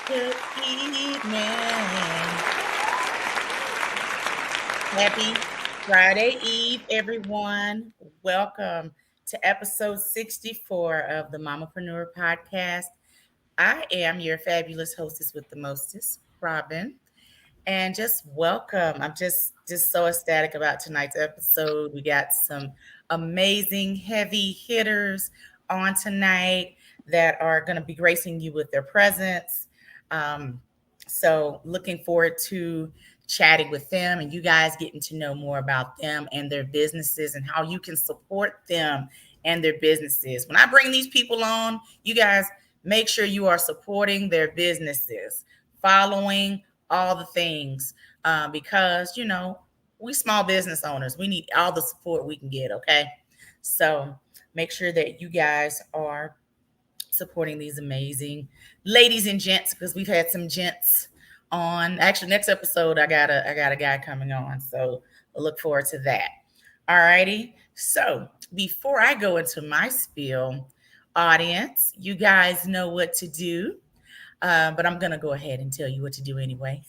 Good evening. Happy Friday Eve, everyone. Welcome to episode 64 of the Mamapreneur podcast. I am your fabulous hostess with the mostest, Robin. And just welcome. I'm just so ecstatic about tonight's episode. We got some amazing heavy hitters on tonight that are going to be gracing you with their presence. Um, so looking forward to chatting with them and you guys getting to know more about them and their businesses and how you can support them and their businesses. When I bring these people on, you guys make sure you are supporting their businesses, following all the things, because we small business owners, we need all the support we can get. Okay, so make sure that you guys are supporting these amazing ladies and gents, because we've had some gents on. Actually, next episode I got a guy coming on, so I look forward to that. All righty. So before I go into my spiel, audience, you guys know what to do. But I'm going to go ahead and tell you what to do anyway.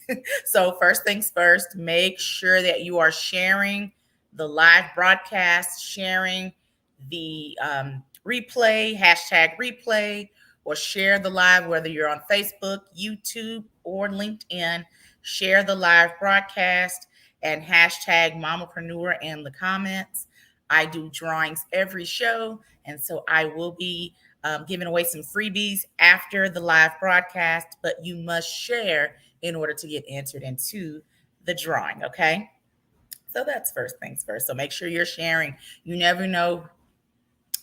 So, first things first, make sure that you are sharing the live broadcast, sharing the replay, hashtag replay, or share the live, whether you're on Facebook, YouTube, or LinkedIn. Share the live broadcast and hashtag Mamapreneur in the comments. I do drawings every show, and so I will be giving away some freebies after the live broadcast, but you must share in order to get entered into the drawing. Okay. So that's first things first. So make sure you're sharing. You never know,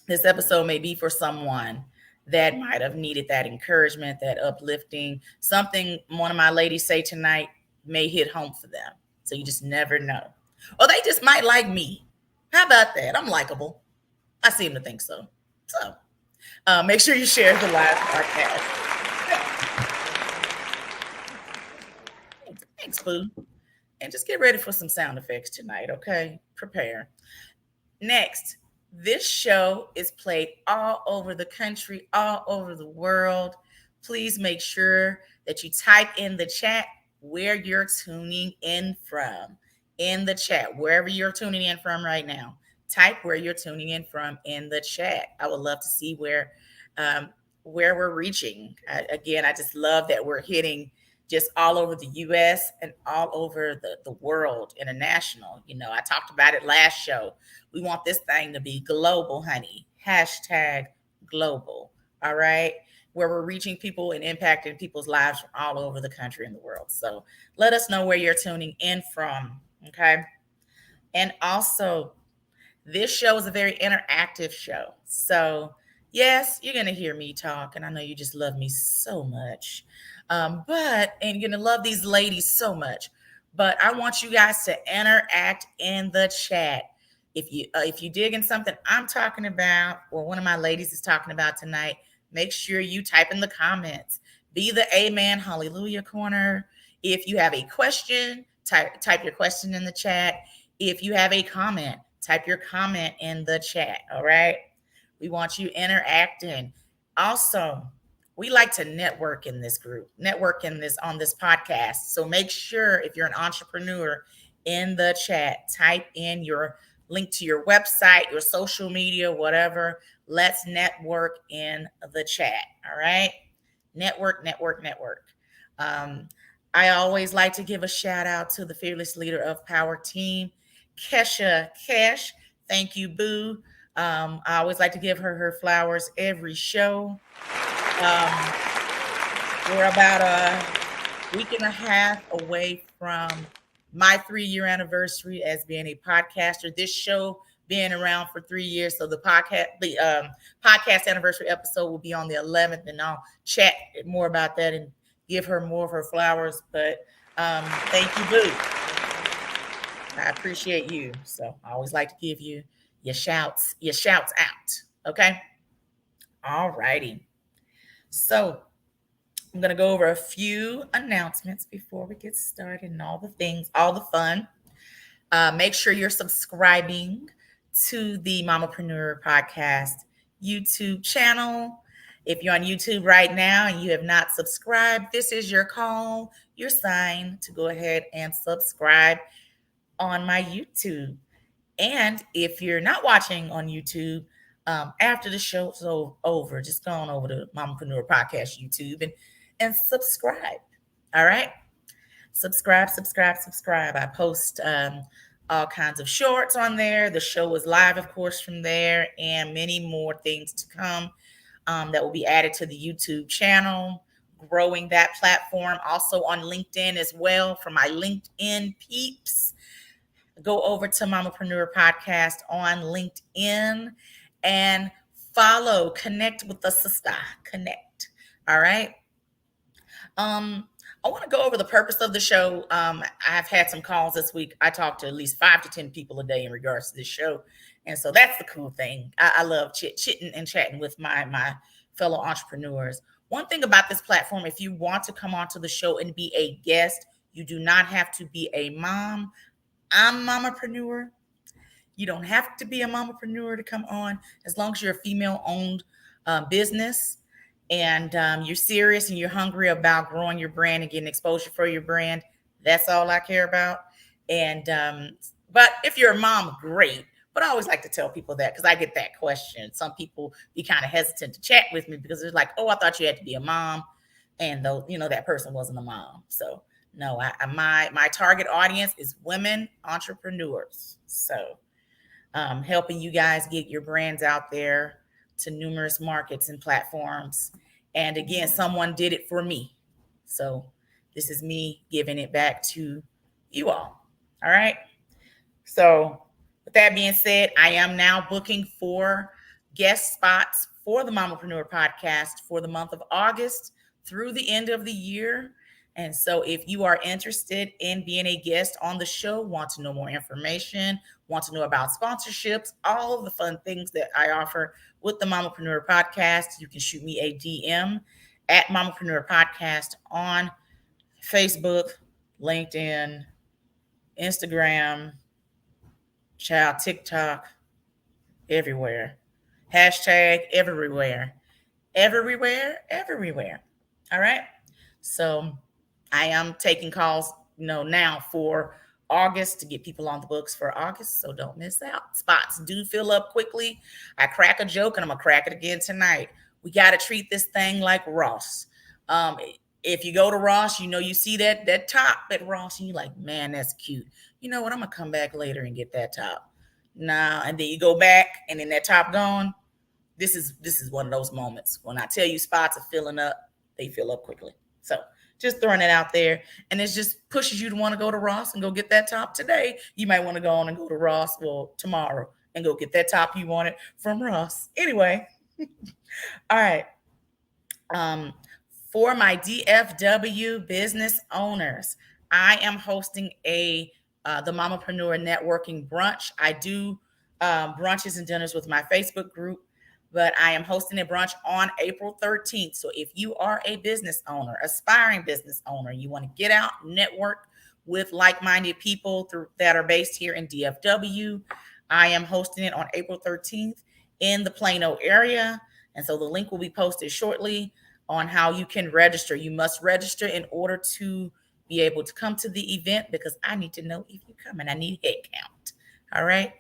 this episode may be for someone that might have needed that encouragement, that uplifting. Something one of my ladies say tonight may hit home for them. So you just never know. Or they just might like me. How about that? I'm likable. I seem to think so. So make sure you share the live podcast. Thanks, Boo. And just get ready for some sound effects tonight, okay? Prepare. Next, this show is played all over the country, all over the world. Please make sure that you type in the chat where you're tuning in from. In the chat, wherever you're tuning in from right now, type where you're tuning in from in the chat. I would love to see um, where we're reaching. Again, I just love that we're hitting just all over the US and all over the world, international. I talked about it last show. We want this thing to be global, honey. Hashtag global. All right. Where we're reaching people and impacting people's lives from all over the country and the world. So let us know where you're tuning in from. Okay. And also, this show is a very interactive show. So, yes, you're going to hear me talk. And I know you just love me so much. And you're going to love these ladies so much. But I want you guys to interact in the chat. If you dig in something I'm talking about or one of my ladies is talking about tonight, make sure you type in the comments. Be the amen hallelujah corner. If you have a question, type your question in the chat. If you have a comment, type your comment in the chat. All right. We want you interacting. Also, we like to network in this group, network in this on this podcast. So make sure if you're an entrepreneur in the chat, type in your link to your website, your social media, whatever. Let's network in the chat. All right. Network, network, network. Um, I always like to give a shout out to the fearless leader of Power Team, Kesha Cash. Thank you, Boo. I always like to give her flowers every show. Um, we're about a week and a half away from my 3-year anniversary as being a podcaster. This show being around for 3 years, so the podcast anniversary episode will be on the 11th, and I'll chat more about that and give her more of her flowers. But thank you, Boo. I appreciate you. So I always like to give you your shouts out. Okay. All righty. So I'm gonna go over a few announcements before we get started and all the things, all the fun. Make sure you're subscribing to the Mamapreneur podcast YouTube channel. If you're on YouTube right now and you have not subscribed, this is your call, your sign to go ahead and subscribe on my YouTube. And if you're not watching on YouTube, after the show's over, just go on over to Mamapreneur Podcast YouTube and subscribe. All right? Subscribe, subscribe, subscribe. I post all kinds of shorts on there. The show is live, of course, from there, and many more things to come that will be added to the YouTube channel, growing that platform. Also on LinkedIn as well for my LinkedIn peeps. Go over to Mamapreneur Podcast on LinkedIn and follow, connect with the sister, connect. All right. I want to go over the purpose of the show. I've had some calls this week. I talk to at least 5 to 10 people a day in regards to this show. And so that's the cool thing. I love chitting and chatting with my fellow entrepreneurs. One thing about this platform, if you want to come onto the show and be a guest, you do not have to be a mom. I'm Mamapreneur. You don't have to be a Mamapreneur to come on, as long as you're a female-owned business and you're serious and you're hungry about growing your brand and getting exposure for your brand. That's all I care about. And but if you're a mom, great. But I always like to tell people that because I get that question. Some people be kind of hesitant to chat with me because they're like, "Oh, I thought you had to be a mom," and though that person wasn't a mom. So no, my target audience is women entrepreneurs. So helping you guys get your brands out there to numerous markets and platforms. And again, someone did it for me. So this is me giving it back to you all. All right. So with that being said, I am now booking 4 guest spots for the Mamapreneur podcast for the month of August through the end of the year. And so if you are interested in being a guest on the show, want to know more information, want to know about sponsorships, all of the fun things that I offer with the Mamapreneur podcast, you can shoot me a DM at Mamapreneur Podcast on Facebook, LinkedIn, Instagram, TikTok, everywhere. Hashtag everywhere. Everywhere. All right. So I am taking calls, now for August to get people on the books for August. So don't miss out. Spots do fill up quickly. I crack a joke and I'm going to crack it again tonight. We got to treat this thing like Ross. If you go to Ross, you see that top at Ross and you're like, man, that's cute. You know what? I'm going to come back later and get that top. Nah, and then you go back and then that top gone. This is one of those moments when I tell you spots are filling up, they fill up quickly. So just throwing it out there. And it just pushes you to want to go to Ross and go get that top today. You might want to go on and go to Ross, tomorrow, and go get that top you wanted from Ross. Anyway. All right. For my DFW business owners, I am hosting the Mamapreneur Networking Brunch. I do brunches and dinners with my Facebook group, but I am hosting a brunch on April 13th. So if you are a business owner, aspiring business owner, you want to get out, network with like-minded people that are based here in DFW, I am hosting it on April 13th in the Plano area. And so the link will be posted shortly on how you can register. You must register in order to be able to come to the event because I need to know if you come and I need head count. All right.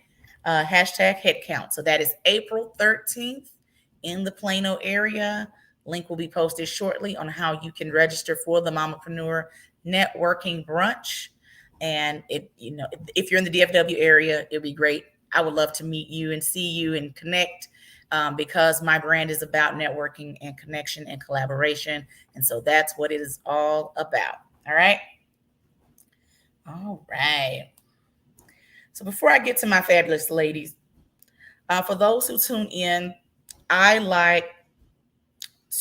Hashtag head count. So that is April 13th in the Plano area. Link will be posted shortly on how you can register for the Mamapreneur Networking Brunch. And if you're in the DFW area, it'd be great. I would love to meet you and see you and connect because my brand is about networking and connection and collaboration. And so that's what it is all about. All right. All right. So before I get to my fabulous ladies, for those who tune in, I like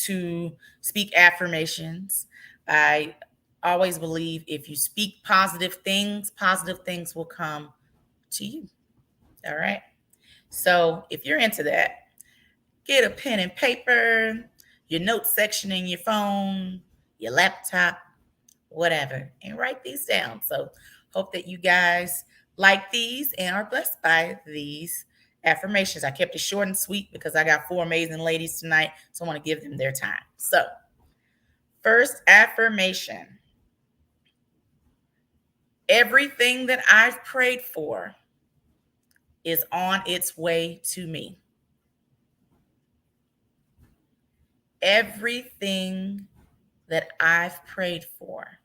to speak affirmations. I always believe if you speak positive things will come to you. All right. So if you're into that, get a pen and paper, your notes section in your phone, your laptop, whatever, and write these down. So hope that you guys like these and are blessed by these affirmations. I kept it short and sweet because I got 4 amazing ladies tonight, so I want to give them their time. So, first affirmation: everything that I've prayed for is on its way to me. Everything that I've prayed for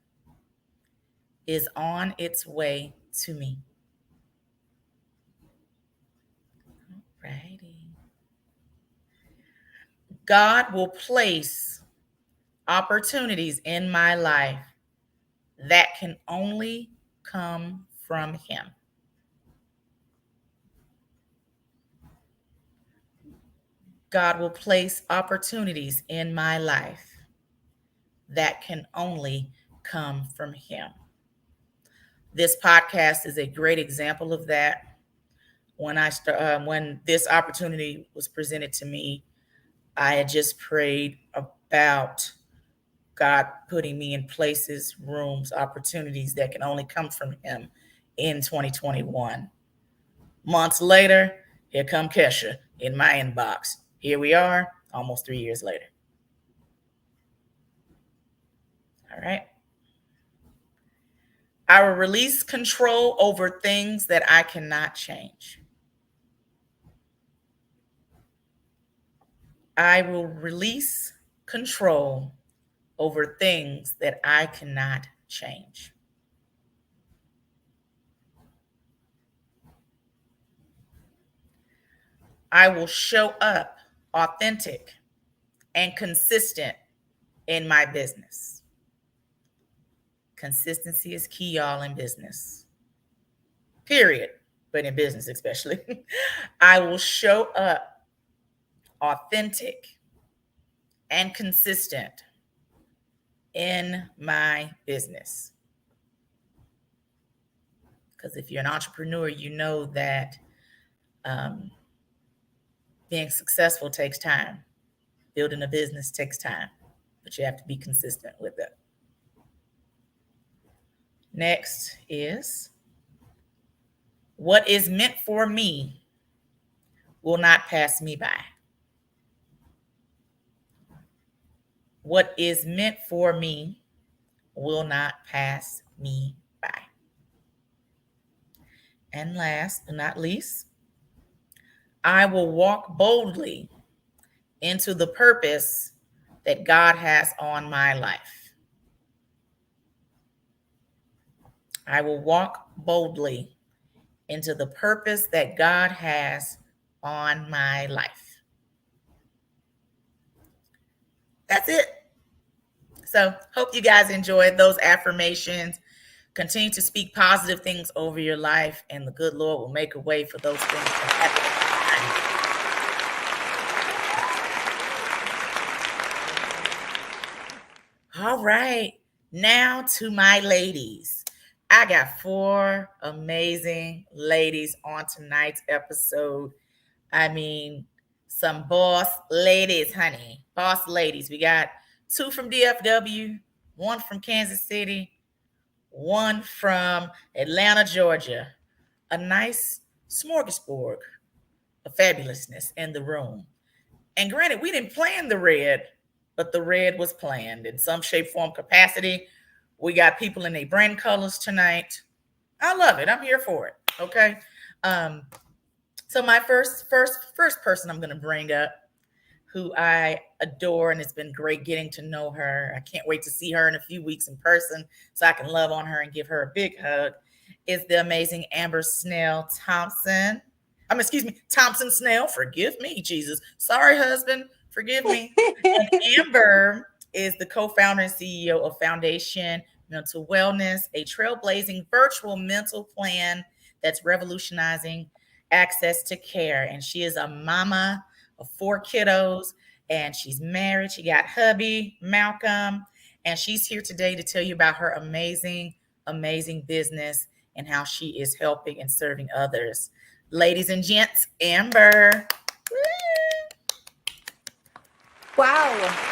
is on its way to me. Alrighty. God will place opportunities in my life that can only come from Him. God will place opportunities in my life that can only come from Him. This podcast is a great example of that. When this opportunity was presented to me, I had just prayed about God putting me in places, rooms, opportunities that can only come from Him in 2021. Months later, here come Kesha in my inbox. Here we are, almost 3 years later. All right. I will release control over things that I cannot change. I will release control over things that I cannot change. I will show up authentic and consistent in my business. Consistency is key, y'all, in business. Period. But in business especially. I will show up authentic and consistent in my business. Because if you're an entrepreneur, you know that being successful takes time. Building a business takes time, but you have to be consistent with it. Next is, what is meant for me will not pass me by. What is meant for me will not pass me by. And last but not least, I will walk boldly into the purpose that God has on my life. I will walk boldly into the purpose that God has on my life. That's it. So, hope you guys enjoyed those affirmations. Continue to speak positive things over your life, and the good Lord will make a way for those things to happen. All right, now to my ladies. I got 4 amazing ladies on tonight's episode. I mean, some boss ladies, honey. Boss ladies. We got 2 from DFW, 1 from Kansas City, 1 from Atlanta, Georgia. A nice smorgasbord of fabulousness in the room. And granted, we didn't plan the red, but the red was planned in some shape, form, capacity. We got people in their brand colors tonight. I love it. I'm here for it. Okay. So my first person I'm going to bring up, who I adore, and it's been great getting to know her. I can't wait to see her in a few weeks in person so I can love on her and give her a big hug, is the amazing Amber Snell Thompson. Thompson Snell. Forgive me, Jesus. Sorry, husband. Forgive me. And Amber is the co-founder and CEO of Foundation Mental Wellness, a trailblazing virtual mental plan that's revolutionizing access to care. And she is a mama of 4 kiddos, and she's married. She got hubby, Malcolm, and she's here today to tell you about her amazing, amazing business and how she is helping and serving others. Ladies and gents, Amber. Wow.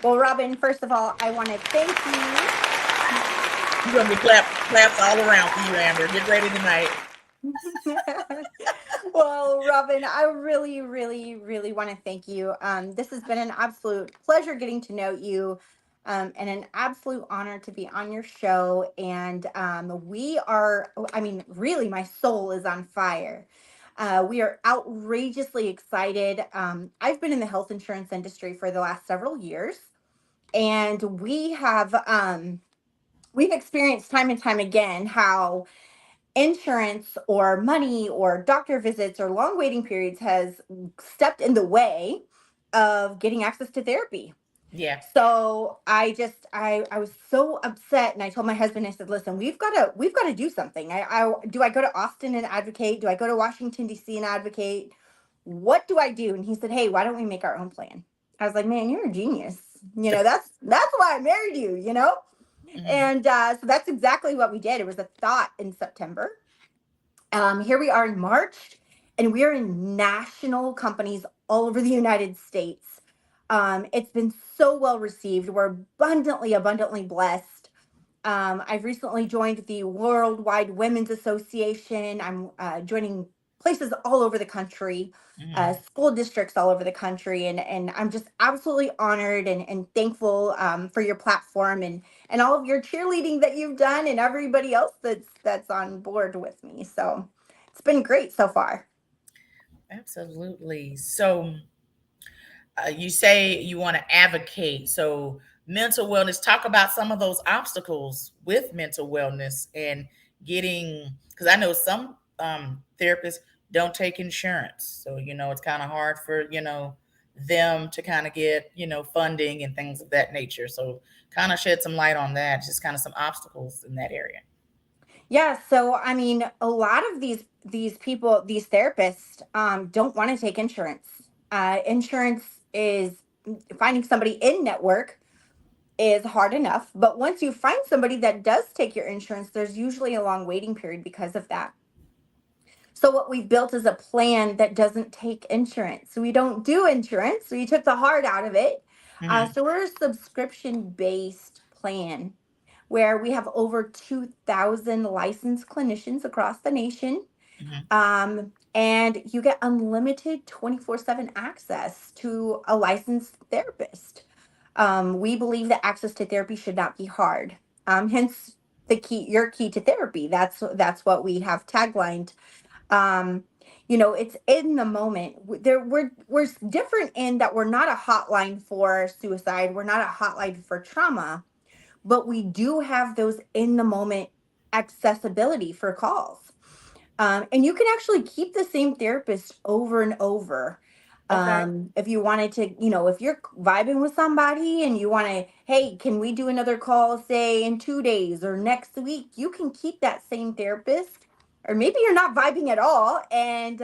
Well, Robin, first of all, I want to thank you You're gonna be claps all around for you, Amber. Get ready tonight. Well, Robin, I really, really, really want to thank you. This has been an absolute pleasure getting to know you, and an absolute honor to be on your show. And I mean, really, my soul is on fire. We are outrageously excited. I've been in the health insurance industry for the last several years, and we've experienced time and time again how insurance or money or doctor visits or long waiting periods has stepped in the way of getting access to therapy. Yeah. So I was so upset, and I told my husband, I said, listen, we've got to do something. I go to Austin and advocate? Do I go to Washington DC and advocate? What do I do? And he said, hey, why don't we make our own plan? I was like, man, you're a genius. That's why I married you, Mhm. And so that's exactly what we did. It was a thought in September. Here we are in March, and we are in national companies all over the United States. It's been so well received. We're abundantly blessed. I've recently joined the Worldwide Women's Association. I'm joining places all over the country, Mhm. school districts all over the country, and I'm just absolutely honored and thankful for your platform and all of your cheerleading that you've done, and everybody else that's on board with me. So it's been great so far. Absolutely. So, you say you want to advocate. So, mental wellness, talk about some of those obstacles with mental wellness and getting, because I know some therapists don't take insurance. So, it's kind of hard for, them to kind of get, funding and things of that nature. So, kind of shed some light on that, just kind of some obstacles in that area. Yeah, so I mean, a lot of these people, these therapists, don't want to take insurance. Insurance is finding somebody in network is hard enough, but once you find somebody that does take your insurance, there's usually a long waiting period because of that. So what we've built is a plan that doesn't take insurance. So we don't do insurance. We took the hard out of it. Hmm. So we're a subscription based plan where we have over 2,000 licensed clinicians across the nation. Hmm. And you get unlimited 24/7 access to a licensed therapist. We believe that access to therapy should not be hard. Hence your key to therapy. That's what we have taglined. um it's in the moment. We're different in that we're not a hotline for suicide, we're not a hotline for trauma, but we do have those in the moment accessibility for calls. And you can actually keep the same therapist over and over. Okay. If you wanted to, if you're vibing with somebody and you want to, hey, can we do another call, say in 2 days or next week? You can keep that same therapist. Or maybe you're not vibing at all, and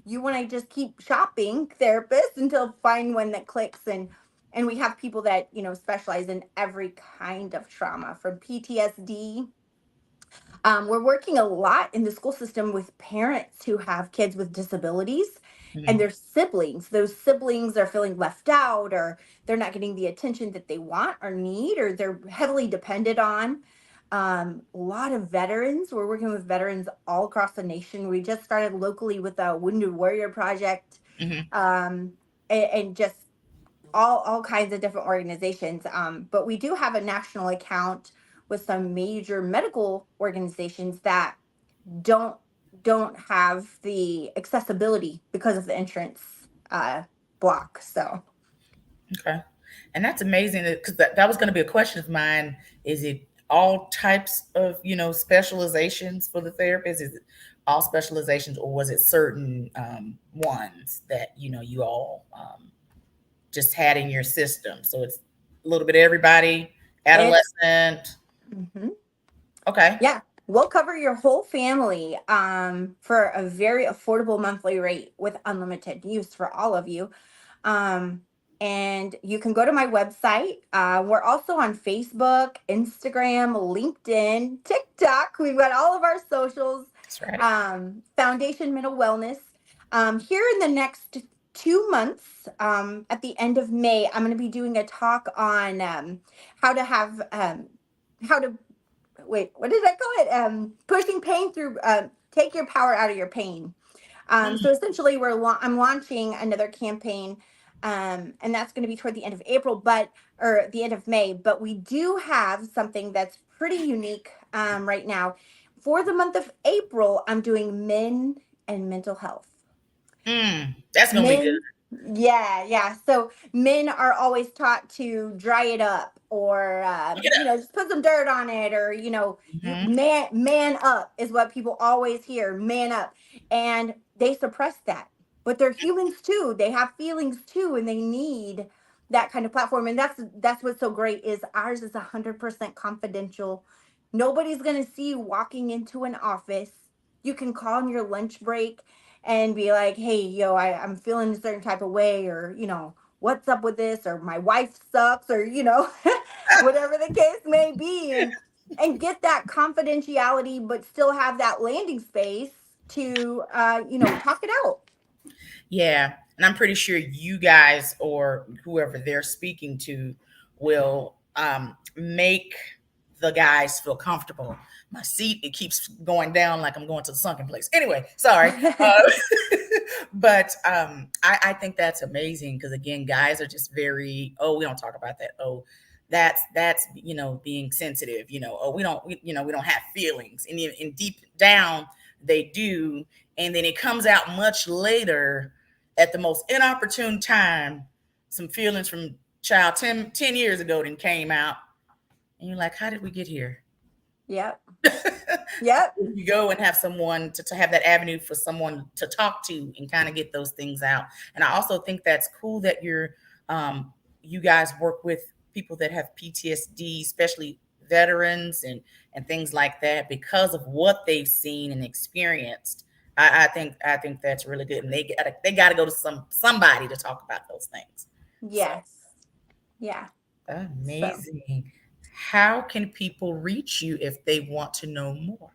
you want to just keep shopping therapists until find one that clicks. And we have people that specialize in every kind of trauma, from PTSD. We're working a lot in the school system with parents who have kids with disabilities and Hmm. their siblings. Those siblings are feeling left out, or they're not getting the attention that they want or need, or they're heavily dependent on. A lot of veterans. We're working with veterans all across the nation. We just started locally with a Wounded Warrior Project, Hmm. and just all kinds of different organizations. But we do have a national account with some major medical organizations that don't don't have the accessibility because of the insurance block. So Okay. And that's amazing because that was going to be a question of mine. Is it all types of, specializations for the therapist? Is it all specializations, or was it certain ones that, you all just had in your system? So it's a little bit of everybody, it's adolescent. mhm. Okay. Yeah, we'll cover your whole family for a very affordable monthly rate with unlimited use for all of you. Um, and you can go to my website. We're also on Facebook, Instagram, LinkedIn, TikTok. We've got all of our socials. That's right. Foundation Mental Wellness. Here in the next 2 months, at the end of May, I'm going to be doing a talk on how to have how to wait, what did I call it? Pushing pain through, take your power out of your pain. So Mm, essentially, I'm launching another campaign, and that's going to be toward the end of April, but or the end of May. But we do have something that's pretty unique right now. For the month of April, I'm doing men and mental health. that's gonna be good. Men, yeah. So men are always taught to dry it up, or Look it just put some dirt on it, or up. you man up is what people always hear, man up, and they suppress that. But they're humans too. They have feelings too, and they need that kind of platform. And that's what's so great is ours is 100% confidential. Nobody's gonna see you walking into an office. You can call on your lunch break and be like, hey, I'm feeling a certain type of way, or, what's up with this, or my wife sucks, or, whatever the case may be. And get that confidentiality, but still have that landing space to, talk it out. Yeah. And I'm pretty sure you guys or whoever they're speaking to will make the guys feel comfortable. My seat, it keeps going down like I'm going to the sunken place. Anyway, sorry. But I think that's amazing because again, guys are just very, oh, we don't talk about that. Oh, that's being sensitive. Oh, we don't have feelings, and deep down they do, and then it comes out much later at the most inopportune time. Some feelings from child 10 years ago then came out, and you're like, how did we get here? Yep. Yep. You go and have someone to have that avenue for someone to talk to and kind of get those things out. And I also think that's cool that you guys work with people that have PTSD, especially veterans and things like that, because of what they've seen and experienced. I think that's really good, and they got to go to somebody to talk about those things. So Yes. Yeah. So amazing. How can people reach you if they want to know more?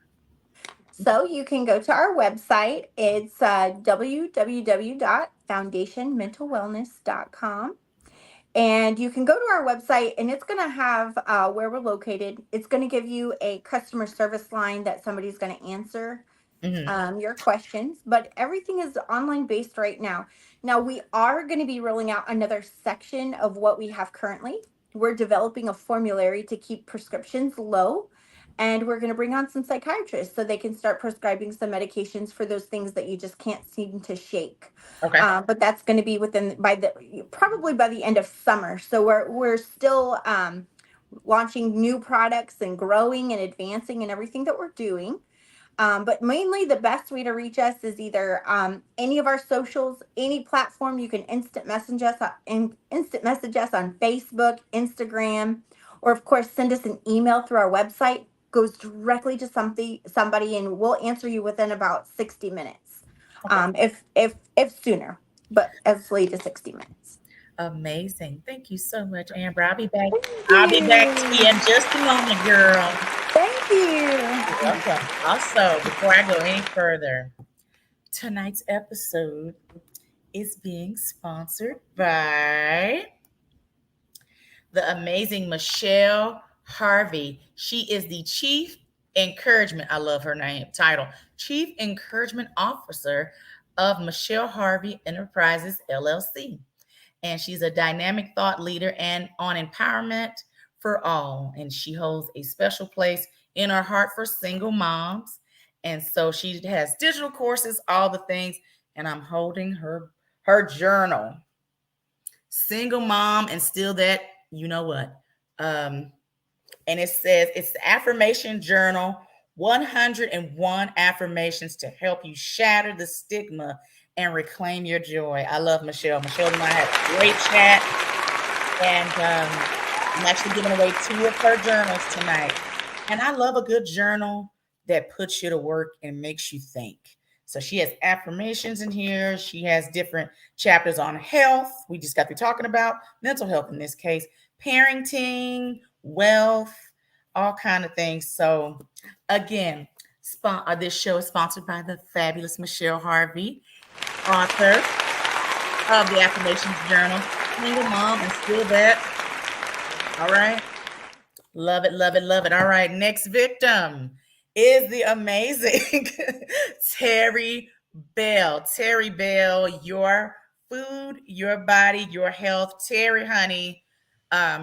you can go to our website. It's www.foundationmentalwellness.com. And you can go to our website, and it's going to have where we're located. It's going to give you a customer service line that somebody's going to answer Hmm. your questions, but everything is online based right now. Now, we are going to be rolling out another section of what we have currently. We're developing a formulary to keep prescriptions low, and we're going to bring on some psychiatrists so they can start prescribing some medications for those things that you just can't seem to shake. Okay. But that's going to be probably by the end of summer. So we're still launching new products and growing and advancing in everything that we're doing. But mainly, the best way to reach us is either any of our socials, any platform. You can instant message us on Facebook, Instagram, or of course send us an email through our website. Goes directly to somebody, and we'll answer you within about 60 minutes, Okay. if sooner, but as late as 60 minutes. Amazing. Thank you so much, Amber. I'll be back. Thank I'll be back to you you. in just a moment, girl. Thank You're you. welcome. Also, before I go any further, tonight's episode is being sponsored by the amazing Michelle Harvey. She is the Chief Encouragement, I love her name, title, Chief Encouragement Officer of Michelle Harvey Enterprises, LLC. And she's a dynamic thought leader and on empowerment for all. And she holds a special place in her heart for single moms. And so she has digital courses, all the things. And I'm holding her journal. Single mom and still that, you know what? Um, and it says it's the affirmation journal, 101 affirmations to help you shatter the stigma and reclaim your joy. I love Michelle. Michelle and I had a great chat, and I'm actually giving away two of her journals tonight. And I love a good journal that puts you to work and makes you think. So she has affirmations in here. She has different chapters on health. We just got through talking about mental health in this case, parenting, wealth, all kind of things. So again, this show is sponsored by the fabulous Michelle Harvey, author of the Affirmations Journal, single mom, and still that. All right. Love it, love it, love it. All right, next victim is the amazing Terry Bell. Terry Bell, your food, your body, your health. Terry, honey,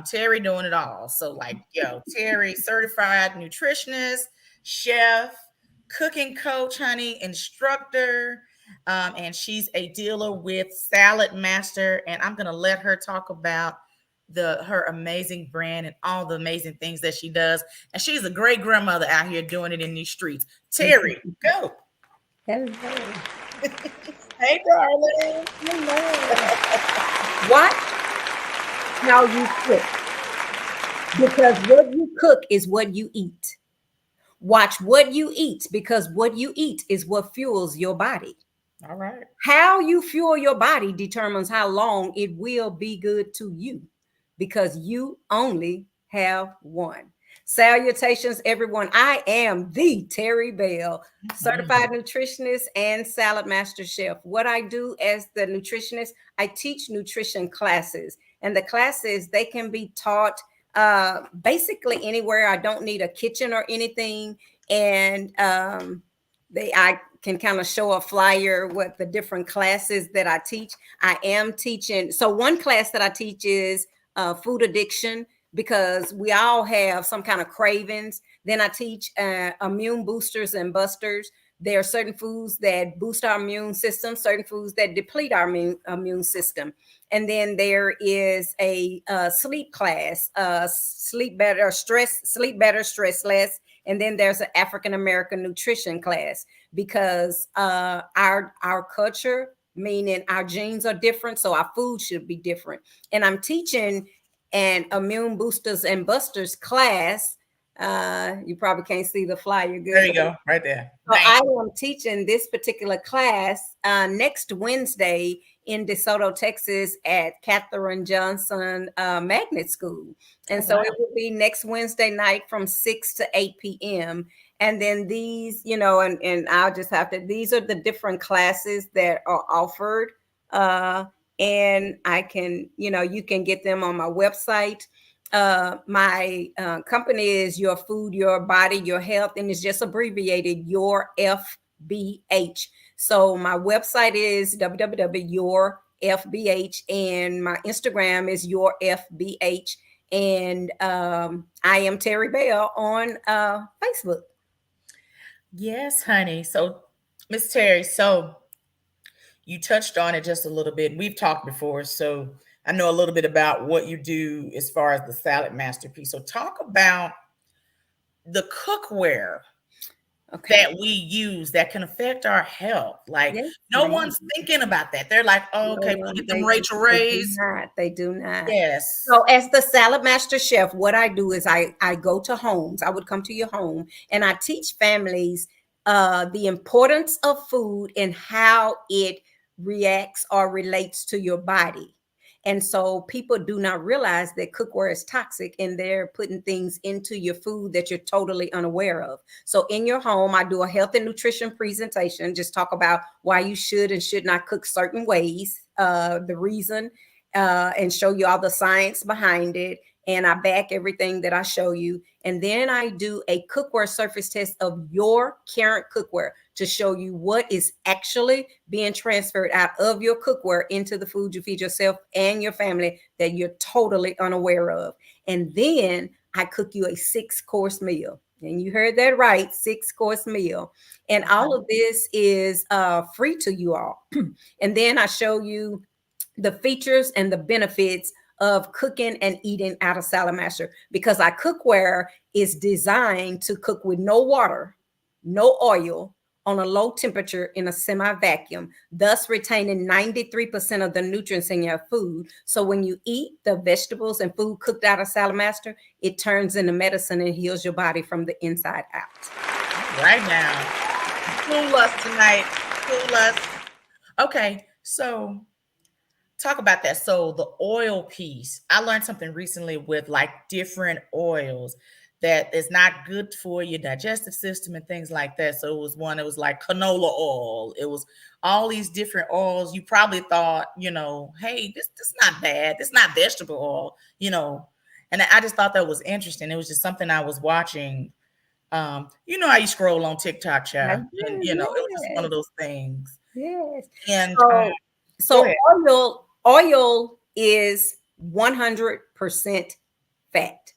Terry doing it all. So, like, yo, Terry, certified nutritionist, chef, cooking coach, honey, instructor. And she's a dealer with Salad Master. And I'm gonna let her talk about her amazing brand and all the amazing things that she does. And she's a great grandmother out here doing it in these streets. Terry, go. Hello. Hey, darling. Hello. Watch how you cook because what you cook is what you eat. Watch what you eat because what you eat is what fuels your body. All right. How you fuel your body determines how long it will be good to you because you only have one. Salutations, everyone. I am the Terry Bell, certified nutritionist and salad master chef. What I do as the nutritionist, I teach nutrition classes, and the classes they can be taught basically anywhere. I don't need a kitchen or anything, and I can kind of show a flyer with the different classes that I teach. I am teaching. So one class that I teach is food addiction because we all have some kind of cravings. Then I teach immune boosters and busters. There are certain foods that boost our immune system, certain foods that deplete our immune system. And then there is a sleep class, sleep better, sleep better, stress less. And then there's an African American nutrition class because our culture, meaning our genes are different, so our food should be different. And I'm teaching an immune boosters and busters class. You probably can't see the flyer good. There you go, right there. So I am teaching this particular class next Wednesday in DeSoto, Texas at Katherine Johnson Magnet School. And so it will be next Wednesday night from 6 to 8 p.m. And then these, and I'll just have to, these are the different classes that are offered. And I can, you can get them on my website. My company is Your Food, Your Body, Your Health, and it's just abbreviated Your FBH. So my website is www.yourfbh, and my Instagram is Your FBH, and I am Terry Bell on Facebook. Yes, honey. So, Miss Terry, so you touched on it just a little bit. We've talked before, so I know a little bit about what you do as far as the salad masterpiece. So talk about the cookware that we use that can affect our health. Like Yes, no ma'am. one's thinking about that. They're like, oh, okay, No, we get them Rachel Rays. They do not. Yes. So as the salad master chef, what I do is I go to homes. I would come to your home and I teach families the importance of food and how it reacts or relates to your body. And so people do not realize that cookware is toxic and they're putting things into your food that you're totally unaware of. So in your home, I do a health and nutrition presentation, just talk about why you should and should not cook certain ways, the reason, and show you all the science behind it. And I back everything that I show you. And then I do a cookware surface test of your current cookware to show you what is actually being transferred out of your cookware into the food you feed yourself and your family that you're totally unaware of. And then I cook you a 6-course meal. And you heard that right, 6-course meal. And all of this is free to you all. And then I show you the features and the benefits of cooking and eating out of Salad Master, because our cookware is designed to cook with no water, no oil, on a low temperature in a semi-vacuum, thus retaining 93% of the nutrients in your food. So when you eat the vegetables and food cooked out of Salad Master, it turns into medicine and heals your body from the inside out. Right now. Cool us tonight. Cool us. Okay, so talk about that. So the oil piece, I learned something recently with like different oils that is not good for your digestive system and things like that. So it was like canola oil. It was all these different oils. You probably thought, hey, this is not bad. This is not vegetable oil, And I just thought that was interesting. It was just something I was watching. You know how you scroll on TikTok, I child, and do, you know it was just one of yes, those things. yes. And So, go so ahead. oil is 100% fat.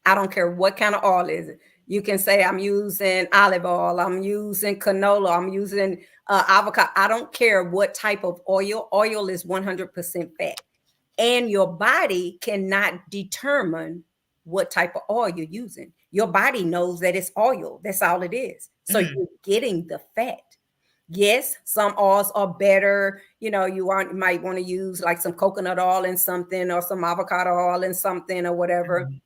I don't care what kind of oil is it. You can say I'm using olive oil, I'm using canola, I'm using avocado. I don't care what type of oil. Oil is 100% fat, and your body cannot determine what type of oil you're using. Your body knows that it's oil. That's all it is. So Mm, you're getting the fat. Yes, some oils are better. You might want to use like some coconut oil in something, or some avocado oil in something, or whatever. mm,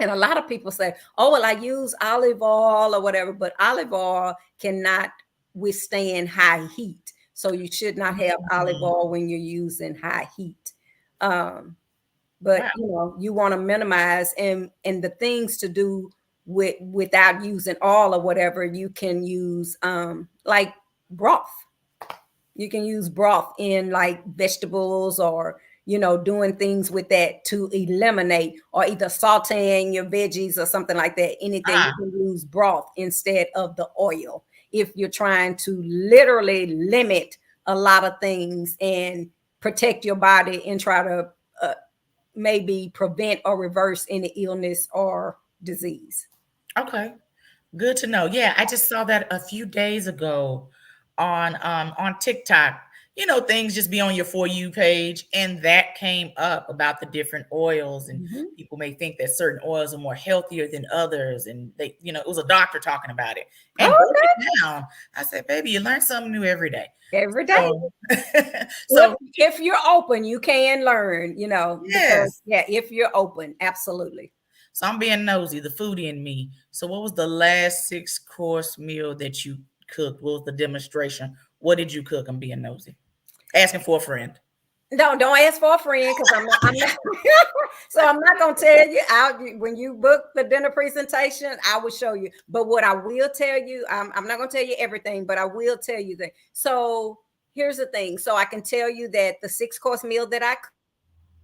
And a lot of people say, oh, well, I use olive oil or whatever, but olive oil cannot withstand high heat. So you should not have olive mm. oil when you're using high heat. Um, Wow. but you want to minimize, and the things to do without using oil or whatever, you can use like broth. You can use broth in like vegetables, or doing things with that to eliminate, or either sauteing your veggies or something like that. Anything, you Ah, can use broth instead of the oil if you're trying to literally limit a lot of things and protect your body, and try to uh, maybe prevent or reverse any illness or disease. okay. Good to know. Yeah, I just saw that a few days ago on TikTok. You know, things just be on your For You page, and that came up about the different oils, and Mhm. people may think that certain oils are more healthier than others, and it was a doctor talking about it and broke Okay. it down. I said, "Baby, you learn something new every day." Every day. So, If so if you're open, you can learn, because yes. yeah, if you're open, absolutely. So I'm being nosy, the foodie in me. So what was the last 6-course meal that you cooked? What was the demonstration? What did you cook? I'm being nosy. Asking for a friend. Don't ask for a friend, because I'm not so I'm not gonna tell you. When you book the dinner presentation, I will show you. But what I will tell you, I'm not gonna tell you everything, but I will tell you that. So here's the thing. So I can tell you that the 6-course meal that I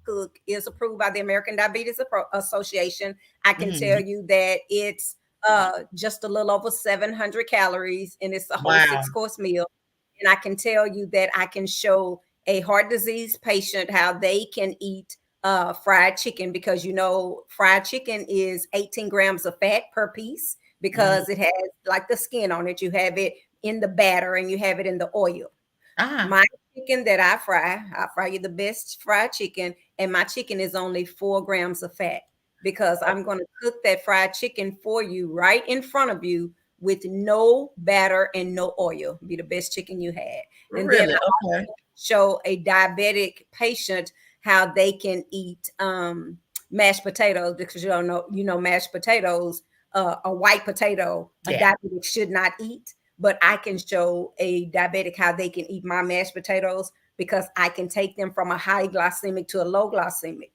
cook is approved by the American Diabetes Association. I can tell you Mhm. that it's just a little over 700 calories, and it's a whole six Wow. course meal. And I can tell you that I can show a heart disease patient how they can eat fried chicken, because fried chicken is 18 grams of fat per piece, Mhm. because it has like the skin on it. You have it in the batter, and you have it in the oil. Ah, My chicken that I fry you the best fried chicken, and my chicken is only 4 grams of fat, because oh, I'm going to cook that fried chicken for you right in front of you with no batter and no oil. Be the best chicken you had. And then really? Okay. show a diabetic patient how they can eat mashed potatoes, because mashed potatoes, a white potato, a Yeah. diabetic should not eat. But I can show a diabetic how they can eat my mashed potatoes, because I can take them from a high glycemic to a low glycemic.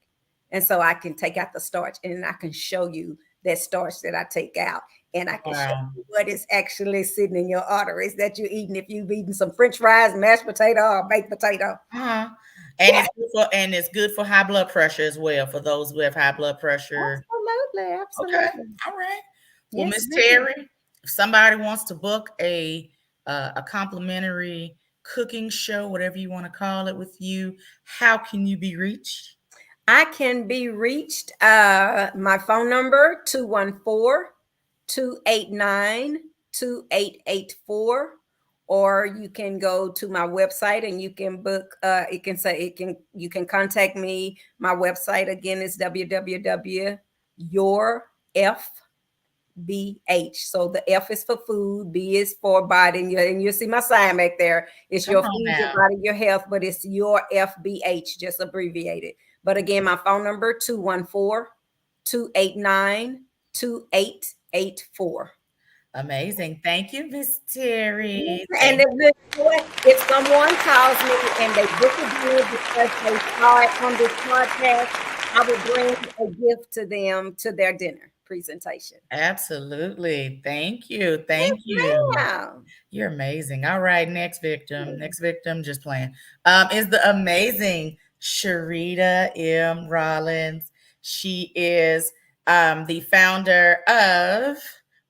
And so I can take out the starch, and I can show you that starch that I take out, and I can show Wow. you what is actually sitting in your arteries that you're eating if you've eaten some French fries, mashed potato, or baked potato. Uh-huh. And it's good for high blood pressure as well for those who have high blood pressure. Absolutely, Okay. absolutely. All right. Well, Yes, Miss ma'am. Terry, if somebody wants to book a complimentary cooking show, whatever you want to call it, with you, how can you be reached? I can be reached. My phone number 214-289-2884, or you can go to my website and you can book. It can say it can. You can contact me. My website again is www.yourf BH. So the F is for food, B is for body, and you see my sign back there. It's Come your on food, your now. body, your health, but it's your FBH, just abbreviated. But again, my phone number 214-289-2884. Amazing. Thank you, Miss Terry. And Thank if someone calls me and they book a deal because they saw it on this podcast, I will bring a gift to them to their dinner presentation. Absolutely. Thank you. Yes, Thank you. ma'am. You're amazing. All right, next victim. Next victim, just playing. Is the amazing Sharita M. Rollins. She is the founder of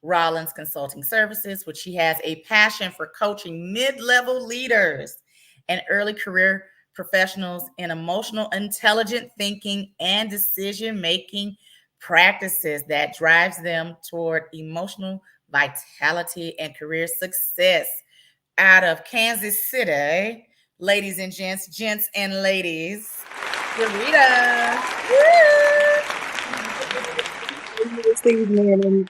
Rollins Consulting Services, which she has a passion for coaching mid-level leaders and early career professionals in emotional intelligent thinking and decision making practices that drives them toward emotional vitality and career success. Out of Kansas City, ladies and gents and ladies, Sarita. This evening, and I'm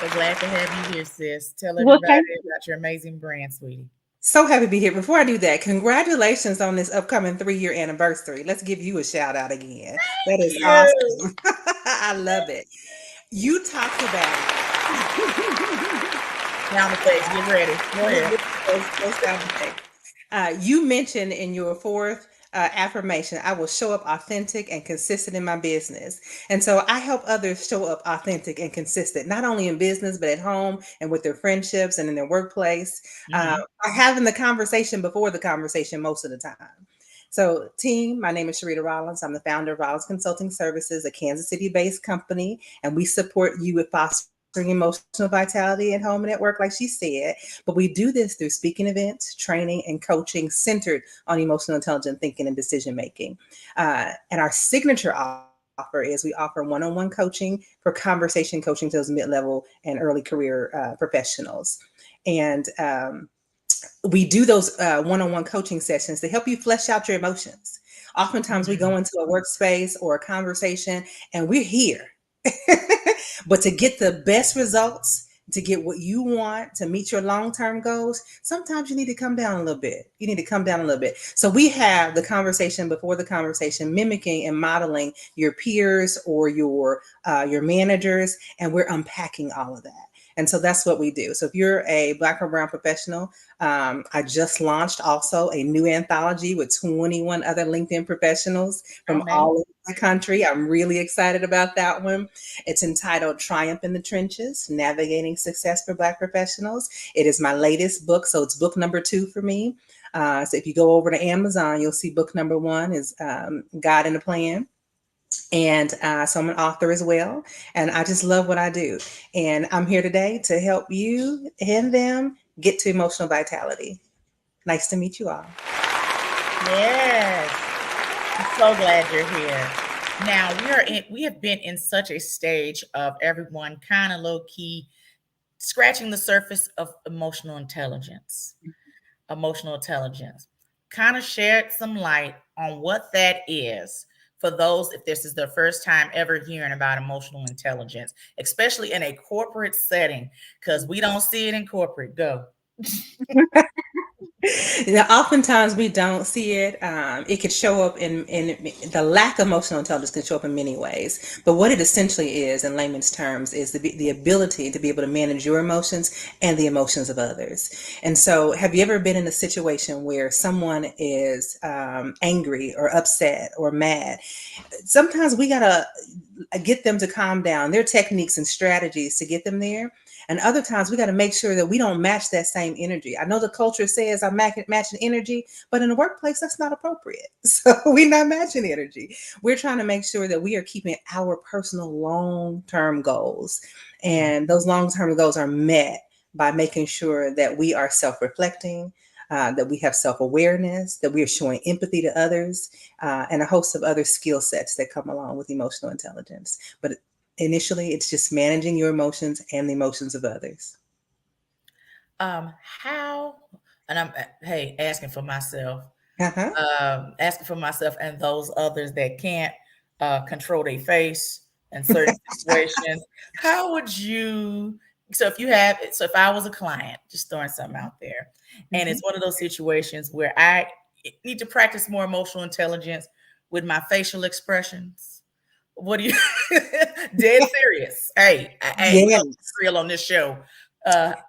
so glad to have you here, sis. Tell well, everybody thank you. about your amazing brand, sweetie. So happy to be here. Before I do that, congratulations on this upcoming 3-year anniversary. Let's give you a shout out again. That Thank is you. awesome. I love it. You talked about Sound effects, get ready. Go ahead. those sound effects. You mentioned in your fourth affirmation, I will show up authentic and consistent in my business. And so I help others show up authentic and consistent, not only in business, but at home and with their friendships and in their workplace. Mhm. By having the conversation before the conversation most of the time. So, team, my name is Sharita Rollins. I'm the founder of Rollins Consulting Services, a Kansas City based company, and we support you with fostering emotional vitality at home and at work, like she said. But we do this through speaking events, training, and coaching centered on emotional intelligent thinking and decision making. And our signature offer is we offer one-on-one coaching for conversation coaching to those mid-level and early career professionals. And we do those one-on-one coaching sessions to help you flesh out your emotions. Oftentimes we Mhm. go into a workspace or a conversation and we're here. But to get the best results, to get what you want, to meet your long-term goals, sometimes you need to come down a little bit. You need to come down a little bit. So we have the conversation before the conversation, mimicking and modeling your peers or your managers, and we're unpacking all of that. And so that's what we do. So if you're a Black or Brown professional, I just launched also a new anthology with 21 other LinkedIn professionals from all Amazing. over the country. I'm really excited about that one. It's entitled Triumph in the Trenches, Navigating Success for Black Professionals. It is my latest book, so it's book number 2 for me. So if you go over to Amazon, you'll see book number 1 is God and a Plan. And so I'm an author as well. And I just love what I do. And I'm here today to help you and them get to emotional vitality. Nice to meet you all. Yes. I'm so glad you're here. Now we have been in such a stage of everyone kind of low key scratching the surface of emotional intelligence. Emotional intelligence. Kind of shed some light on what that is for those if this is their first time ever hearing about emotional intelligence, especially in a corporate setting, because we don't see it in corporate. Go. Now, oftentimes we don't see it. It could show up in the lack of emotional intelligence can show up in many ways. But what it essentially is, in layman's terms, is the ability to be able to manage your emotions and the emotions of others. And so, have you ever been in a situation where someone is angry or upset or mad? Sometimes we gotta get them to calm down. There are techniques and strategies to get them there. And other times we got to make sure that we don't match that same energy. I know the culture says I'm matching energy, but in the workplace, that's not appropriate. So we're not matching energy. We're trying to make sure that we are keeping our personal long-term goals. And those long-term goals are met by making sure that we are self-reflecting, that we have self-awareness, that we are showing empathy to others, and a host of other skill sets that come along with emotional intelligence. But initially, it's just managing your emotions and the emotions of others. How and I'm hey asking for myself, Uh-huh. asking for myself and those others that can't control their face in certain situations. How would you? So if you have, so if I was a client, just throwing something out there, and Mhm. it's one of those situations where I need to practice more emotional intelligence with my facial expressions. What do you? Dead serious. Hey, hey, we gonna Yes. be real on this show.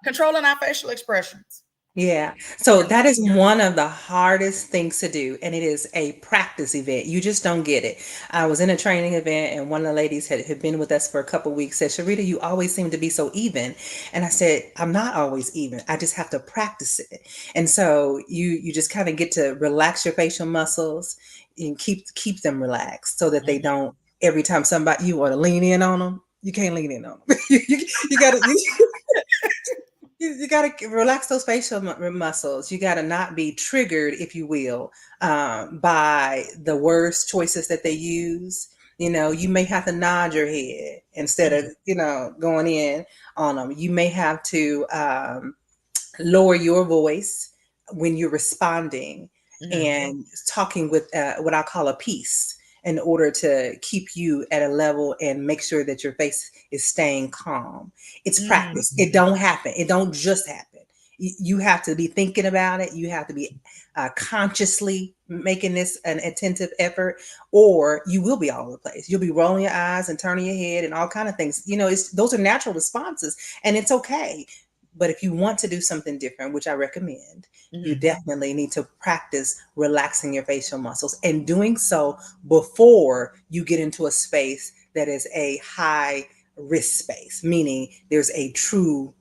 Controlling our facial expressions. Yeah. So that is one of the hardest things to do. And it is a practice event. You just don't get it. I was in a training event and one of the ladies had been with us for a couple of weeks, said, Sharita, you always seem to be so even. And I said, I'm not always even. I just have to practice it. And so you just kind of get to relax your facial muscles and keep them relaxed so that they Mhm. don't every time somebody you want to lean in on them. You can't lean in on them. You got to you got to relax those facial muscles. You got to not be triggered, if you will, by the words choices that they use. You may have to nod your head instead of, going in on them. You may have to lower your voice when you're responding Mhm. and talking with what I call a piece in order to keep you at a level and make sure that your face is staying calm. It's Mhm. practice. It don't happen. It don't just happen. You have to be thinking about it. You have to be consciously making this an attentive effort, or you will be all over the place. You'll be rolling your eyes and turning your head and all kind of things. Those are natural responses, and it's okay. But if you want to do something different, which I recommend, you Mhm. definitely need to practice relaxing your facial muscles and doing so before you get into a space that is a high risk space, meaning there's a true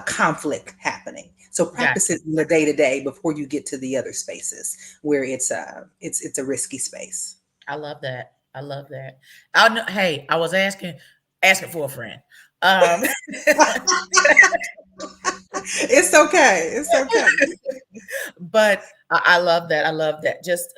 conflict happening. So practice Gotcha. it in the day to day before you get to the other spaces where it's a risky space. I love that. I love that. I know. Hey, I was asking for a friend. Um, It's okay. It's okay. but I love that. I love that. Just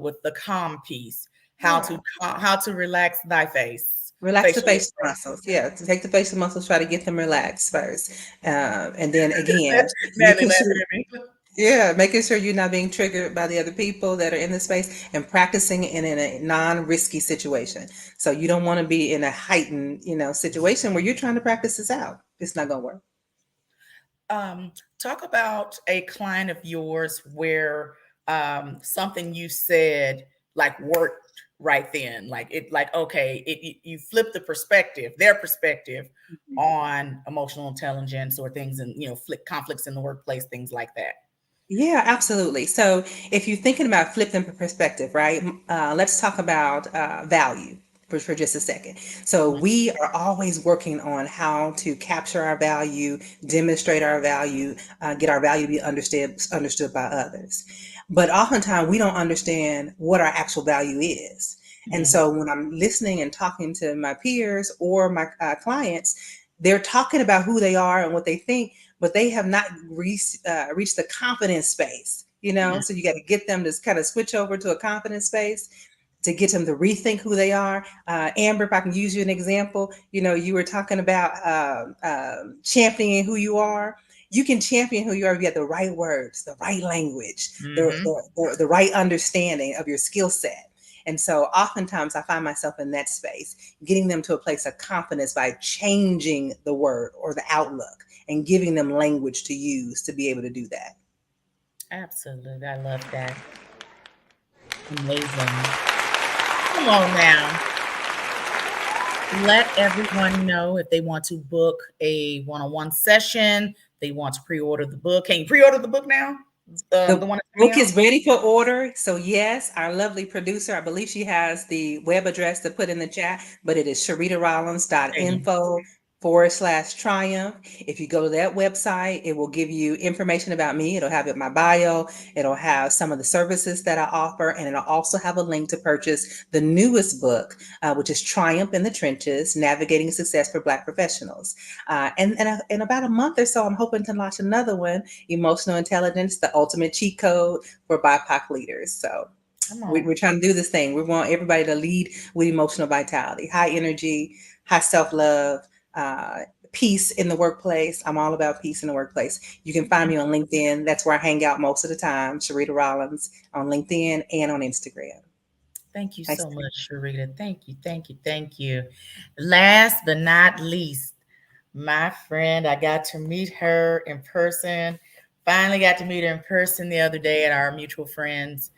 with the calm piece, Yeah. how to relax thy face, Relax the facial facial expression. muscles. Yeah, to take the facial muscles, try to get them relaxed first, and then again, Natalie making laughing sure, at me. yeah, making sure you're not being triggered by the other people that are in the space, and practicing it in a non-risky situation. So you don't want to be in a heightened, situation where you're trying to practice this out. It's not gonna work. Talk about a client of yours where something you said like worked right then, like okay, you flip the perspective, their perspective on emotional intelligence or things, and flick conflicts in the workplace, things like that. Yeah, absolutely. So if you're thinking about flipping perspective, right? Let's talk about value for just a second. So Mhm. we are always working on how to capture our value, demonstrate our value, get our value to be understood by others. But oftentimes we don't understand what our actual value is. And Mhm. so when I'm listening and talking to my peers or my clients, they're talking about who they are and what they think, but they have not reached the confidence space. Mhm. So you got to get them to kind of switch over to a confidence space to get them to rethink who they are. Amber, if I can use you an example, you were talking about championing who you are. You can champion who you are if you have the right words, the right language, Mhm. the right understanding of your skill set. And so oftentimes I find myself in that space, getting them to a place of confidence by changing the word or the outlook and giving them language to use to be able to do that. Absolutely, I love that. Amazing. Come on now. Let everyone know if they want to book a one-on-one session, they want to pre-order the book. Can you pre-order the book now? The The one that's coming book out? is ready for order. So, yes, our lovely producer, I believe she has the web address to put in the chat, but it is There you sharitarollins.info/triumph. If you go to that website, it will give you information about me. It'll have it my bio, it'll have some of the services that I offer, and it'll also have a link to purchase the newest book, which is Triumph in the Trenches Navigating Success for Black Professionals. And in about a month or so, I'm hoping to launch another one, Emotional Intelligence, the Ultimate Cheat Code for BIPOC Leaders. So come we, on. we're trying to do this thing. We want everybody to lead with emotional vitality, high energy, high self-love, uh, peace in the workplace. I'm all about peace in the workplace. You can find me on LinkedIn. That's where I hang out most of the time. Sharita Rollins on LinkedIn and on Instagram. Thank you Nice. so much, Sharita. Thank you, thank you, thank you. Last but not least, my friend, I got to meet her in person. Finally got to meet her in person the other day at our mutual friends.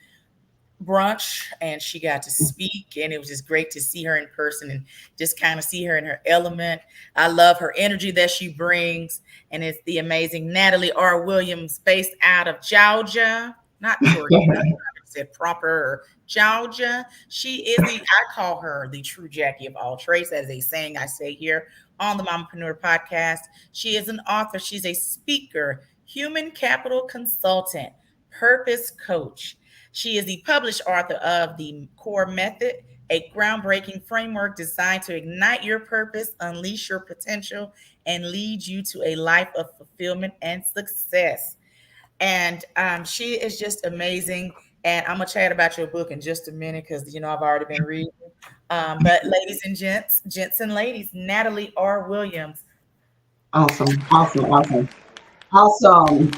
brunch and she got to speak, and it was just great to see her in person and just kind of see her in her element. I love her energy that she brings, and it's the amazing Natalie R. Williams, based out of Georgia, not Georgia. Said proper Georgia. She is I call her the true Jackie of all trades. That is a saying I say here on the Mamapreneur podcast. She is an author, she's a speaker, human capital consultant, purpose coach. She is the published author of The Core Method, a groundbreaking framework designed to ignite your purpose, unleash your potential, and lead you to a life of fulfillment and success. And she is just amazing. And I'm gonna chat about your book in just a minute because I've already been reading. But ladies and gents and ladies, Natalie R. Williams. Awesome, awesome, awesome, awesome.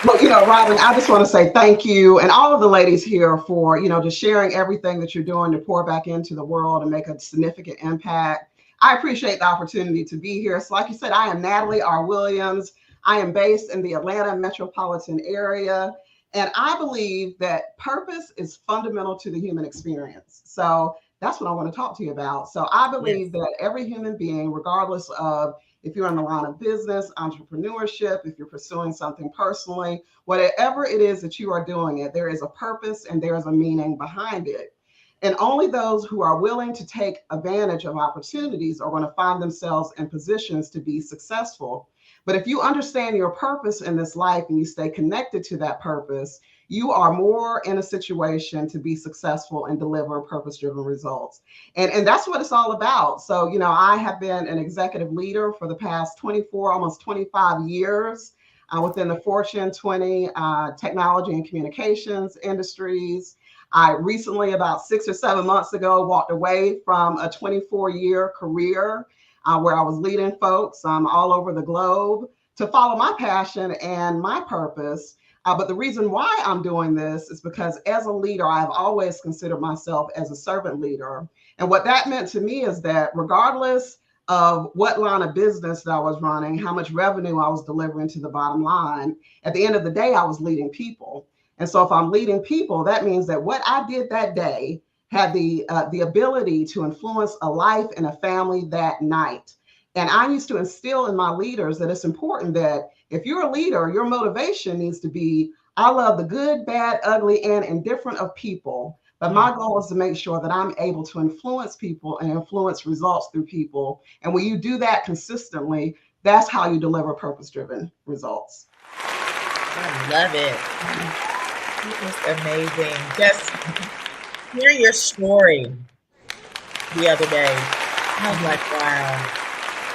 Well, Robin, I just want to say thank you and all of the ladies here for, just sharing everything that you're doing to pour back into the world and make a significant impact. I appreciate the opportunity to be here. So like you said, I am Natalie R. Williams. I am based in the Atlanta metropolitan area. And I believe that purpose is fundamental to the human experience. So that's what I want to talk to you about. So I believe that every human being, regardless of if you're in the line of business, entrepreneurship, if you're pursuing something personally, whatever it is that you are doing it, there is a purpose and there is a meaning behind it. And only those who are willing to take advantage of opportunities are going to find themselves in positions to be successful. But if you understand your purpose in this life and you stay connected to that purpose, you are more in a situation to be successful and deliver purpose-driven results. And that's what it's all about. So, I have been an executive leader for the past 24, almost 25 years within the Fortune 20 technology and communications industries. I recently, about 6 or 7 months ago, walked away from a 24-year career where I was leading folks all over the globe to follow my passion and my purpose. But the reason why I'm doing this is because as a leader, I've always considered myself as a servant leader. And what that meant to me is that regardless of what line of business that I was running, how much revenue I was delivering to the bottom line, at the end of the day, I was leading people. And so if I'm leading people, that means that what I did that day had the ability to influence a life and a family that night. And I used to instill in my leaders that it's important that if you're a leader, your motivation needs to be, I love the good, bad, ugly, and indifferent of people. But my goal is to make sure that I'm able to influence people and influence results through people. And when you do that consistently, that's how you deliver purpose-driven results. I love it. It's amazing. Just hearing your story the other day, I was like, wow.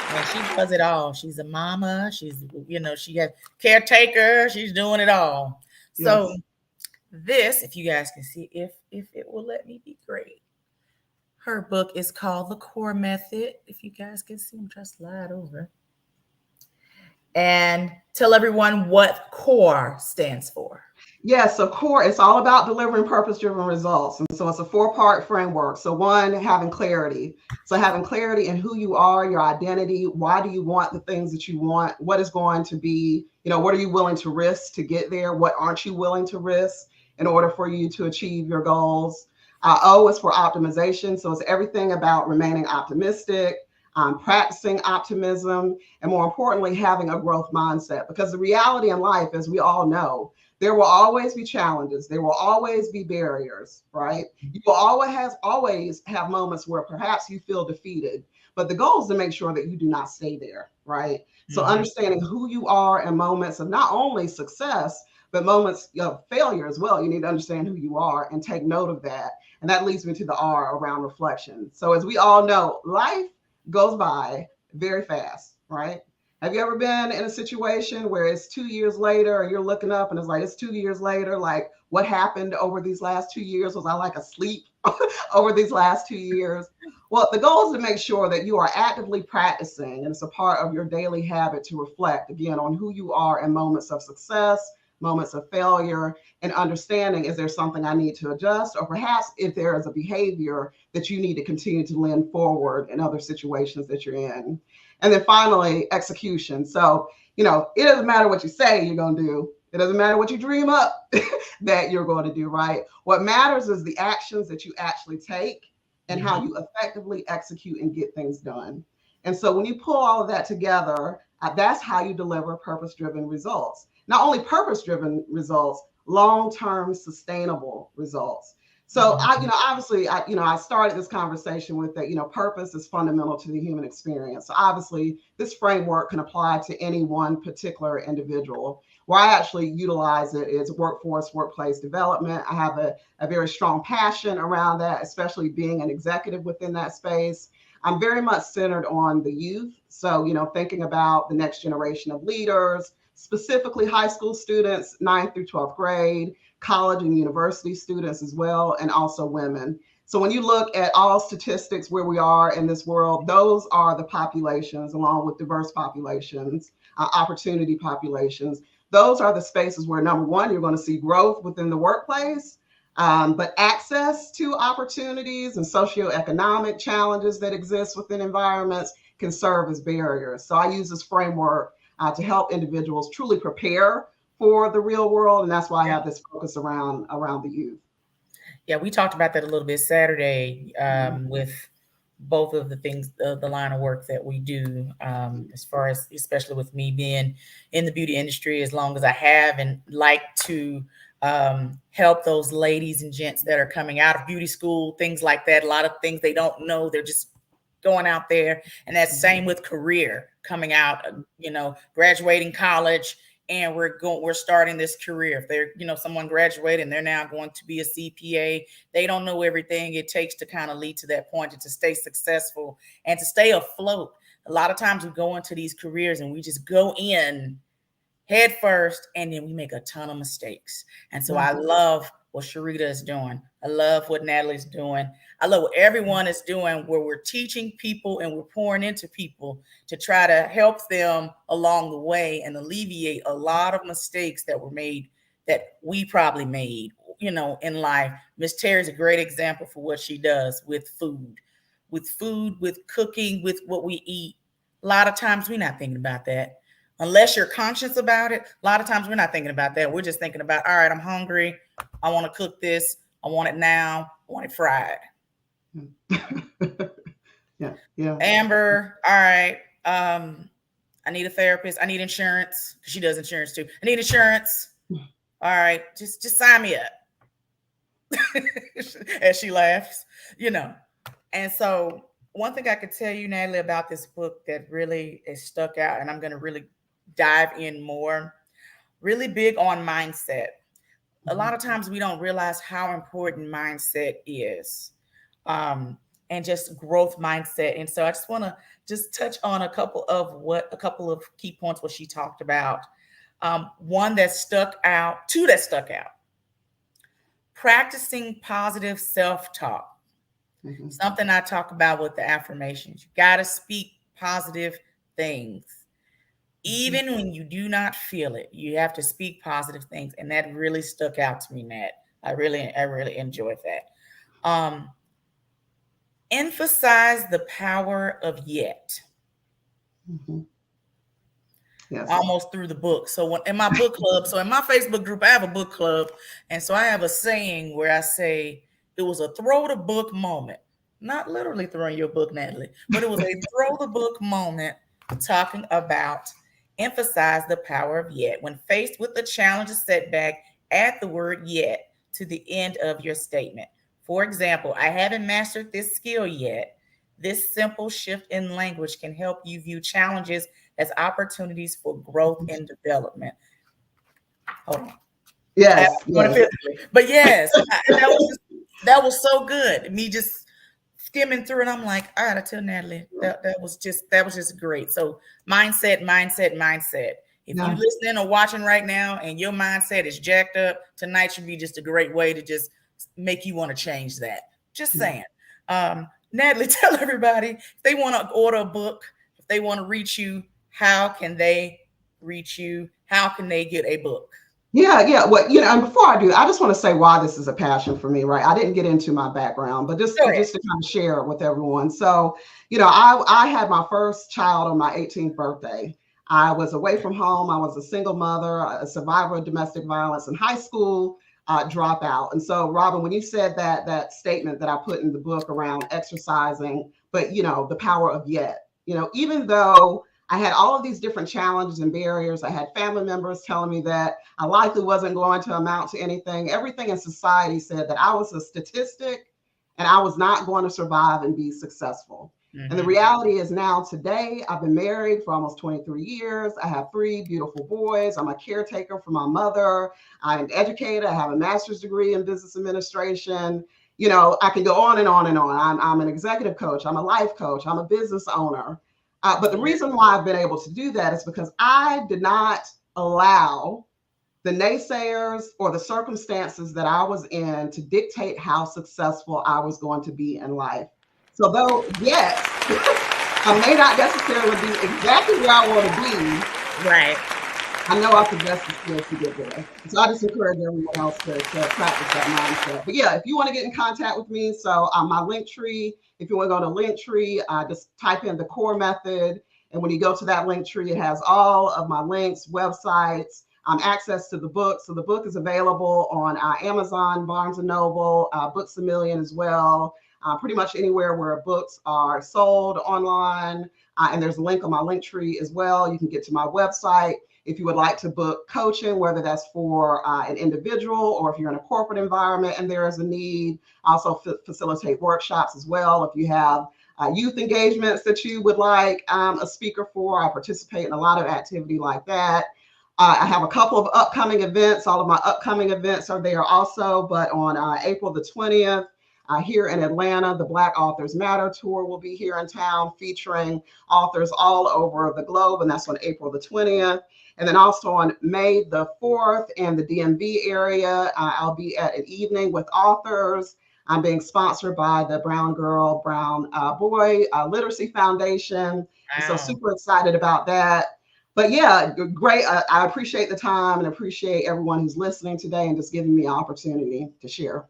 And she does it all. She's a mama. She's, she has caretaker. She's doing it all. So this, if you guys can see, if it will let me be great. Her book is called The Core Method. If you guys can see, I'm just slide over. And tell everyone what CORE stands for. Yes, so CORE, it's all about delivering purpose-driven results. And so it's a 4-part framework. So one, having clarity. So having clarity in who you are, your identity, why do you want the things that you want? What is going to be, what are you willing to risk to get there? What aren't you willing to risk in order for you to achieve your goals? O is for optimization. So it's everything about remaining optimistic, practicing optimism, and more importantly, having a growth mindset. Because the reality in life, as we all know, there will always be challenges. There will always be barriers, right? You will always have moments where perhaps you feel defeated, but the goal is to make sure that you do not stay there, right? So understanding who you are in moments of not only success, but moments of failure as well. You need to understand who you are and take note of that. And that leads me to the R around reflection. So as we all know, life goes by very fast, right? Have you ever been in a situation where it's 2 years later and you're looking up and it's like, it's 2 years later, like what happened over these last 2 years? Was I like asleep over these last 2 years? Well, the goal is to make sure that you are actively practicing, and it's a part of your daily habit to reflect again on who you are in moments of success, moments of failure, and understanding, is there something I need to adjust? Or perhaps if there is a behavior that you need to continue to lend forward in other situations that you're in. And then finally, execution. So, it doesn't matter what you say you're going to do. It doesn't matter what you dream up that you're going to do, right? What matters is the actions that you actually take and how you effectively execute and get things done. And so when you pull all of that together, that's how you deliver purpose driven results. Not only purpose driven results, long term sustainable results. So obviously, I started this conversation with that, purpose is fundamental to the human experience. So obviously, this framework can apply to any one particular individual. Where I actually utilize it is workplace development. I have a very strong passion around that, especially being an executive within that space. I'm very much centered on the youth. So, thinking about the next generation of leaders, specifically high school students, 9th through 12th grade, college and university students as well, and also women. So when you look at all statistics where we are in this world, those are the populations, along with diverse populations, opportunity populations. Those are the spaces where, number one, you're going to see growth within the workplace, but access to opportunities and socioeconomic challenges that exist within environments can serve as barriers. So I use this framework to help individuals truly prepare for the real world, and that's why I have this focus around the youth. Yeah, we talked about that a little bit Saturday with both of the things, the line of work that we do, as far as, especially with me being in the beauty industry as long as I have, and like to help those ladies and gents that are coming out of beauty school, things like that. A lot of things they don't know, they're just going out there. And that's the same with career, coming out, graduating college, and we're starting this career. If they're, someone graduated and they're now going to be a CPA, they don't know everything it takes to kind of lead to that point and to stay successful and to stay afloat. A lot of times we go into these careers and we just go in head first, and then we make a ton of mistakes. And so I love what Sharita is doing. I love what Natalie's doing. I love what everyone is doing, where we're teaching people and we're pouring into people to try to help them along the way and alleviate a lot of mistakes that were made, that we probably made, in life. Miss Terry's a great example for what she does with food, with cooking, with what we eat. A lot of times we're not thinking about that. Unless you're conscious about it, a lot of times we're not thinking about that. We're just thinking about, all right, I'm hungry. I want to cook this. I want it now. I want it fried. Yeah. Amber, all right. I need a therapist. I need insurance, because she does insurance too. I need insurance. All right, just sign me up. As she laughs, And so one thing I could tell you, Natalie, about this book that really is stuck out, and I'm going to really dive in more, really big on mindset. A lot of times we don't realize how important mindset is, and just growth mindset. And so I just want to just touch on a couple of key points what she talked about. One that stuck out, two that stuck out. Practicing positive self-talk. Something I talk about with the affirmations. You got to speak positive things. Even when you do not feel it, you have to speak positive things. And that really stuck out to me, Nat. I really enjoyed that. Emphasize the power of yet. Yes. Almost through the book. So in my book club, so in my Facebook group, I have a book club. And so I have a saying where I say, it was a throw the book moment. Not literally throwing your book, Natalie, but it was a throw the book moment, talking about emphasize the power of yet. When faced with a challenge or setback, add the word yet to the end of your statement. For example, I haven't mastered this skill yet. This simple shift in language can help you view challenges as opportunities for growth and development. Hold on. Yes. But yes, that was so good. Me just skimming through, and I'm like, all right, I tell Natalie that was just great. So mindset. If you're listening or watching right now and your mindset is jacked up, tonight should be just a great way to just make you want to change that. Just saying. Natalie, tell everybody, if they want to order a book, if they want to reach you, how can they reach you? How can they get a book? Yeah. Well, and before I do, I just want to say why this is a passion for me, right? I didn't get into my background, but just to kind of share it with everyone. So, I had my first child on my 18th birthday. I was away from home. I was a single mother, a survivor of domestic violence in high school, dropout. And so, Robin, when you said that statement that I put in the book around exercising, but the power of yet, even though I had all of these different challenges and barriers, I had family members telling me that I likely wasn't going to amount to anything. Everything in society said that I was a statistic and I was not going to survive and be successful. And the reality is now today, I've been married for almost 23 years. I have 3 beautiful boys. I'm a caretaker for my mother. I'm an educator. I have a master's degree in business administration. I can go on and on and on. I'm an executive coach. I'm a life coach. I'm a business owner. But the reason why I've been able to do that is because I did not allow the naysayers or the circumstances that I was in to dictate how successful I was going to be in life. So though, yes, I may not necessarily be exactly where I want to be. Right. I know I possess the skills to get there. So I just encourage everyone else to practice that mindset. But yeah, if you want to get in contact with me, so my link tree, if you want to go to link tree, just type in the core method. And when you go to that link tree, it has all of my links, websites, access to the book. So the book is available on Amazon, Barnes & Noble, Books A Million as well. Pretty much anywhere where books are sold online. And there's a link on my link tree as well. You can get to my website. If you would like to book coaching, whether that's for an individual or if you're in a corporate environment and there is a need, I also facilitate workshops as well. If you have youth engagements that you would like a speaker for, I participate in a lot of activity like that. I have a couple of upcoming events. All of my upcoming events are there also, but on April the 20th, here in Atlanta, the Black Authors Matter Tour will be here in town featuring authors all over the globe, and that's on April the 20th. And then also on May the 4th in the DMV area, I'll be at an evening with authors. I'm being sponsored by the Brown Girl, Brown Boy Literacy Foundation. Wow. So super excited about that. But yeah, great. I appreciate the time and appreciate everyone who's listening today and just giving me an opportunity to share.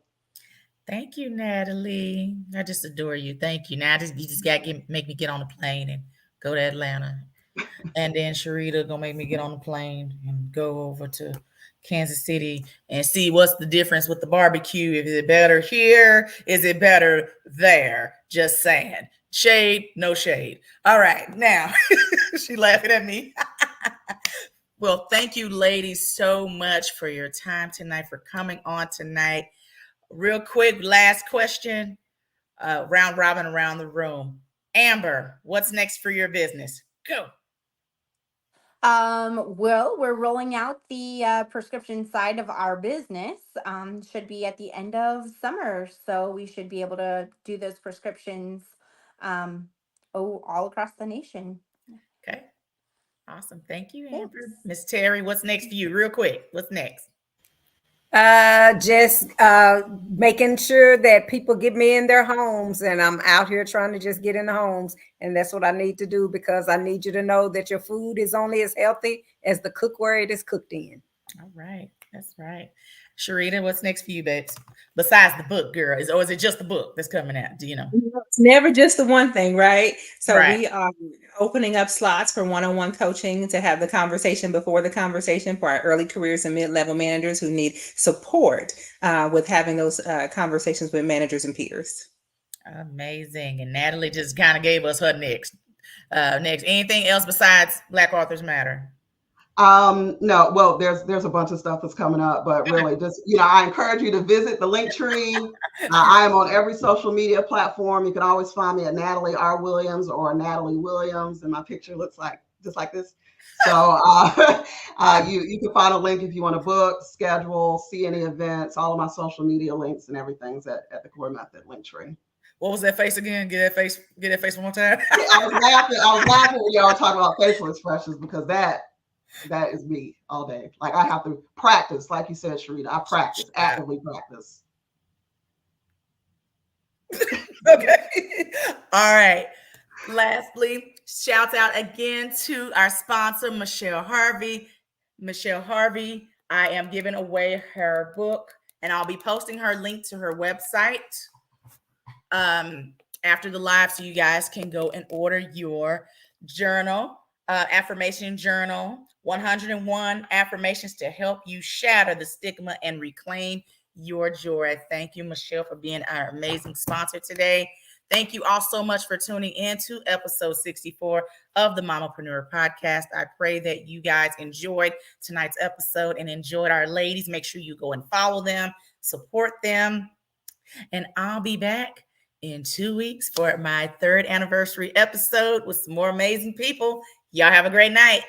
Thank you, Natalie. I just adore you. Thank you. Now you just got to make me get on a plane and go to Atlanta. And then Sharita gonna make me get on the plane and go over to Kansas City and see what's the difference with the barbecue. Is it better here? Is it better there? Just saying. Shade, no shade. All right, now she laughing at me. Well, thank you, ladies, so much for your time tonight, for coming on tonight. Real quick, last question. Round robin around the room. Amber, what's next for your business? Go. Well, we're rolling out the prescription side of our business. Should be at the end of summer, so we should be able to do those prescriptions all across the nation. Okay. Awesome. Thank you, Thanks. Amber. Miss Terry, what's next for you? Real quick. What's next? Just making sure that people get me in their homes, and I'm out here trying to just get in the homes, and that's what I need to do, because I need you to know that your food is only as healthy as the cookware it is cooked in. All right. That's right. Sharita, what's next for you, babes? Besides the book, girl. Or is it just the book that's coming out? Do you know? It's never just the one thing, right? So Right. we are opening up slots for one-on-one coaching to have the conversation before the conversation for our early careers and mid-level managers who need support with having those conversations with managers and peers. Amazing. And Natalie just kind of gave us her next. Next. Anything else besides Black Authors Matter? No, well, there's a bunch of stuff that's coming up, but really just, I encourage you to visit the link tree. I am on every social media platform. You can always find me at Natalie R. Williams or Natalie Williams, and my picture looks like just like this. So you can find a link if you want to book, schedule, see any events. All of my social media links and everything's at the Core Method link tree. What was that face again? Get that face one more time. I was laughing when y'all were talking about facial expressions, because that is me all day. Like, I have to practice, like you said, Sharita. I practice, actively practice. Okay. All right. Lastly, shouts out again to our sponsor, Michelle Harvey. Michelle Harvey, I am giving away her book, and I'll be posting her link to her website after the live, so you guys can go and order your journal. affirmation journal, 101 affirmations to help you shatter the stigma and reclaim your joy. Thank you, Michelle, for being our amazing sponsor today. Thank you all so much for tuning in to episode 64 of the Mamapreneur podcast. I pray that you guys enjoyed tonight's episode and enjoyed our ladies. Make sure you go and follow them, support them, and I'll be back in 2 weeks for my third anniversary episode with some more amazing people. Y'all have a great night.